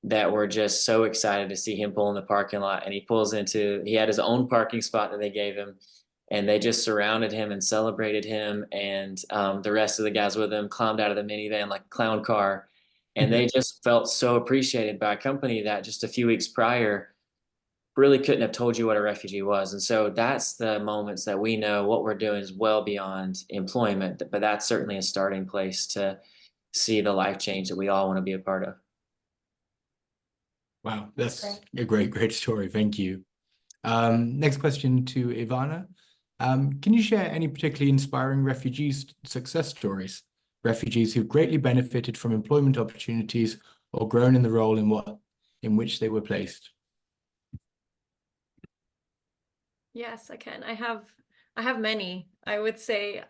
that were just so excited to see him pull in the parking lot. And he had his own parking spot that they gave him, and they just surrounded him and celebrated him. And the rest of the guys with him climbed out of the minivan like a clown car. And they just felt so appreciated by a company that just a few weeks prior really couldn't have told you what a refugee was. And so that's the moments that we know what we're doing is well beyond employment, but that's certainly a starting place to see the life change that we all want to be a part of. Wow, that's a great story. Thank you. Next question to Ivana. Can you share any particularly inspiring refugee success stories? Refugees who've greatly benefited from employment opportunities or grown in the role in which they were placed. Yes, I can. I have I have many. I would say,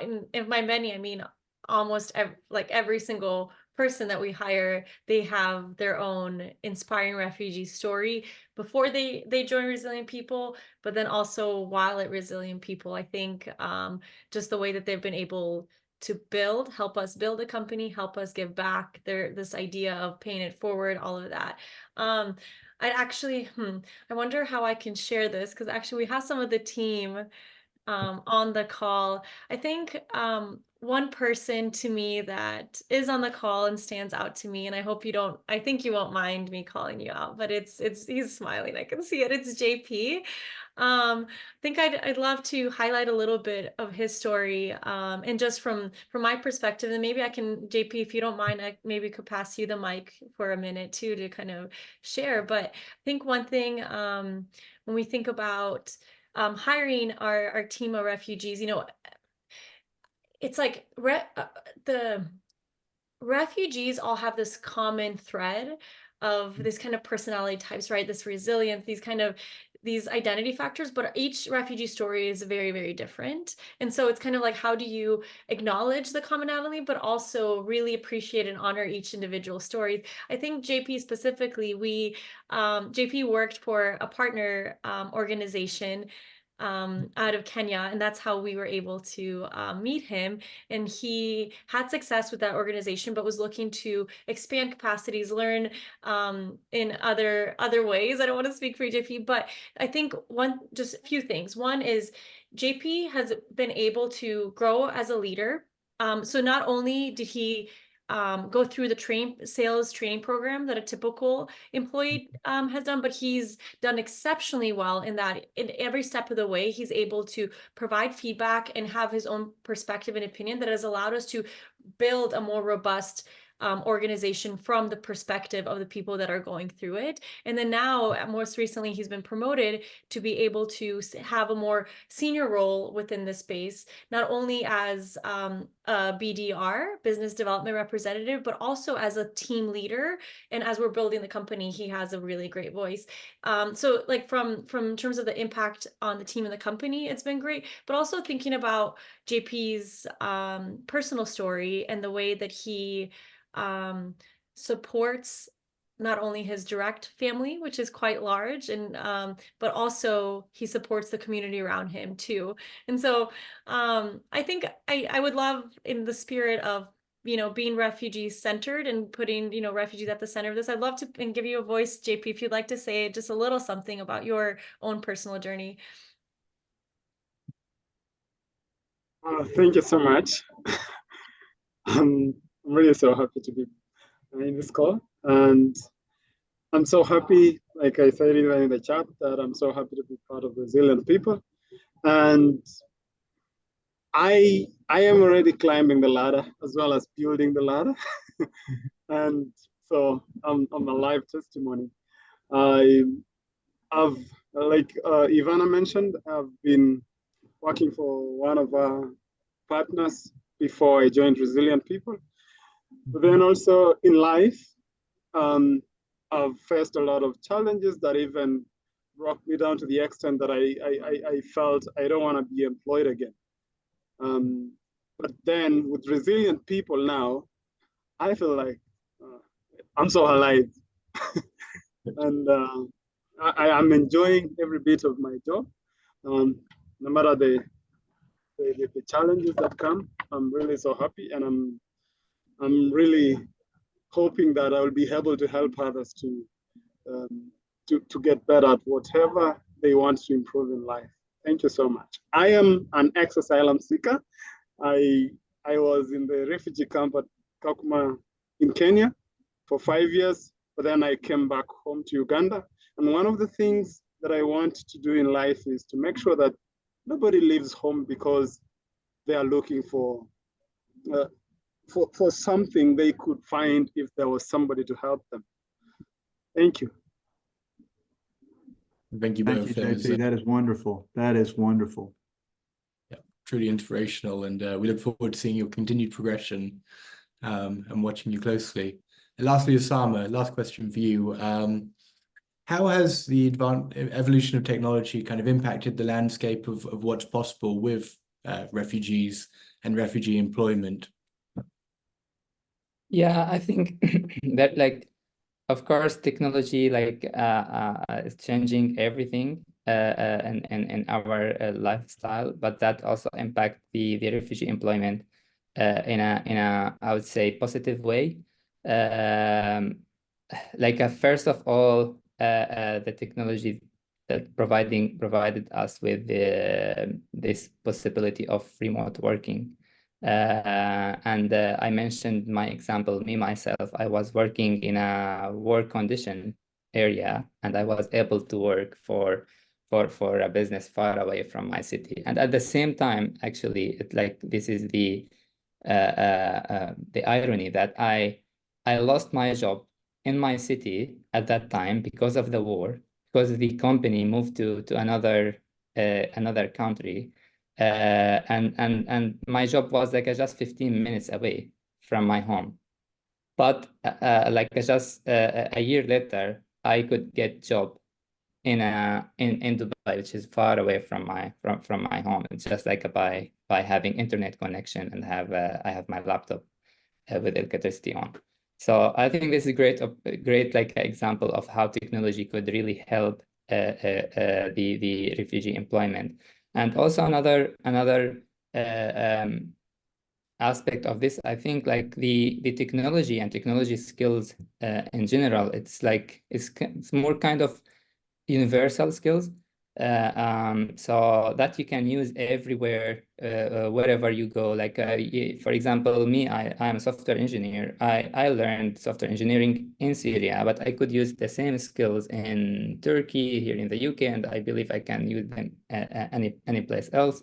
in my many, I mean almost every single person that we hire, they have their own inspiring refugee story before they join Resilient People, but then also while at Resilient People. I think just the way that they've been able to help us build a company, help us give back, this idea of paying it forward, all of that. I actually, I wonder how I can share this, because actually we have some of the team on the call. I think one person to me that is on the call and stands out to me, and I think you won't mind me calling you out, but he's smiling. I can see it. It's JP. I think I'd love to highlight a little bit of his story, and just from my perspective, and maybe I can, JP, if you don't mind, I maybe could pass you the mic for a minute too to kind of share. But I think one thing, when we think about hiring our team of refugees, it's like the refugees all have this common thread of this kind of personality types, right? This resilience, these identity factors, but each refugee story is very, very different. And so it's kind of like, how do you acknowledge the commonality, but also really appreciate and honor each individual story? I think JP specifically, JP worked for a partner organization out of Kenya, and that's how we were able to meet him. And he had success with that organization, but was looking to expand capacities, learn in other ways. I don't want to speak for JP, but I think just a few things. One is JP has been able to grow as a leader. So not only did he go through the sales training program that a typical employee has done, but he's done exceptionally well in that in every step of the way, he's able to provide feedback and have his own perspective and opinion that has allowed us to build a more robust organization from the perspective of the people that are going through it. And then now, most recently, he's been promoted to be able to have a more senior role within the space, not only as a BDR, business development representative, but also as a team leader. And as we're building the company, he has a really great voice. So like from terms of the impact on the team and the company, it's been great, but also thinking about JP's personal story and the way that he supports not only his direct family, which is quite large, and but also he supports the community around him too. And so I think I would love, in the spirit of being refugee centered and putting refugees at the center of this, I'd love to and give you a voice, JP, if you'd like to say just a little something about your own personal journey. Thank you so much. I'm really so happy to be in this call, and I'm so happy, like I said in the chat, that I'm so happy to be part of Resilient People, and I am already climbing the ladder as well as building the ladder, and so I'm a live testimony. I've like Ivana mentioned, I've been working for one of our partners before I joined Resilient People. But then also in life, I've faced a lot of challenges that even brought me down to the extent that I felt I don't want to be employed again. But then with Resilient People now, I feel like I'm so alive. And I am enjoying every bit of my job. No matter the challenges that come, I'm really so happy, and I'm really hoping that I will be able to help others to get better at whatever they want to improve in life. Thank you so much. I am an ex-asylum seeker. I was in the refugee camp at Kakuma in Kenya for 5 years, but then I came back home to Uganda. And one of the things that I want to do in life is to make sure that nobody leaves home because they are looking for something they could find if there was somebody to help them. Thank you. Thank you Thank both. you, JP. That is wonderful. That is wonderful. Yeah, truly inspirational, and we look forward to seeing your continued progression and watching you closely. And lastly, Ousama, last question for you. How has the evolution of technology kind of impacted the landscape of what's possible with refugees and refugee employment? Yeah, I think that like, of course, technology like is changing everything in our lifestyle, but that also impact the refugee employment in a I would say positive way. Like first of all, the technology that provided us with this possibility of remote working. And I mentioned my example, me myself, I was working in a work condition area, and I was able to work for a business far away from my city. And at the same time, actually, it like this is the irony that I lost my job in my city at that time because of the war, because the company moved to another country. And my job was like just 15 minutes away from my home. But like just a year later, I could get job in Dubai, which is far away from my home. It's just like by having internet connection and I have my laptop with electricity on. So I think this is a great like example of how technology could really help the refugee employment. And also another aspect of this, I think like the technology and technology skills in general, it's like it's more kind of universal skills. So that you can use everywhere, wherever you go. Like, for example, me, I'm a software engineer. I learned software engineering in Syria, but I could use the same skills in Turkey, here in the UK, and I believe I can use them any place else.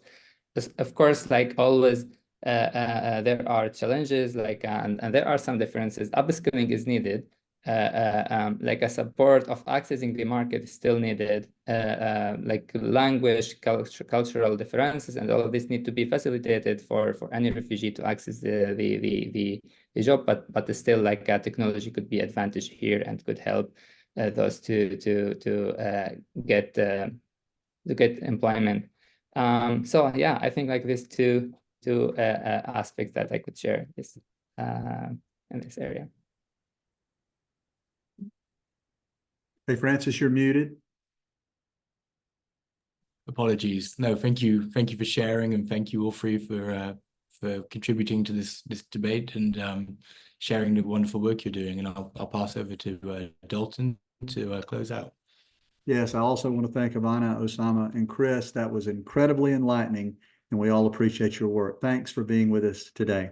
Of course, like always, there are challenges, like, and there are some differences. Upskilling is needed. Like a support of accessing the market is still needed, like language, cultural differences, and all of this need to be facilitated for any refugee to access the job. But still, like technology could be advantage here and could help those to get employment. So yeah, I think like these two aspects that I could share this in this area. Hey, Francis, you're muted. Apologies. No, thank you for sharing, and thank you all three for contributing to this debate and sharing the wonderful work you're doing. And I'll pass over to Dalton to close out. Yes, I also want to thank Ivana, Ousama, and Chris. That was incredibly enlightening, and we all appreciate your work. Thanks for being with us today.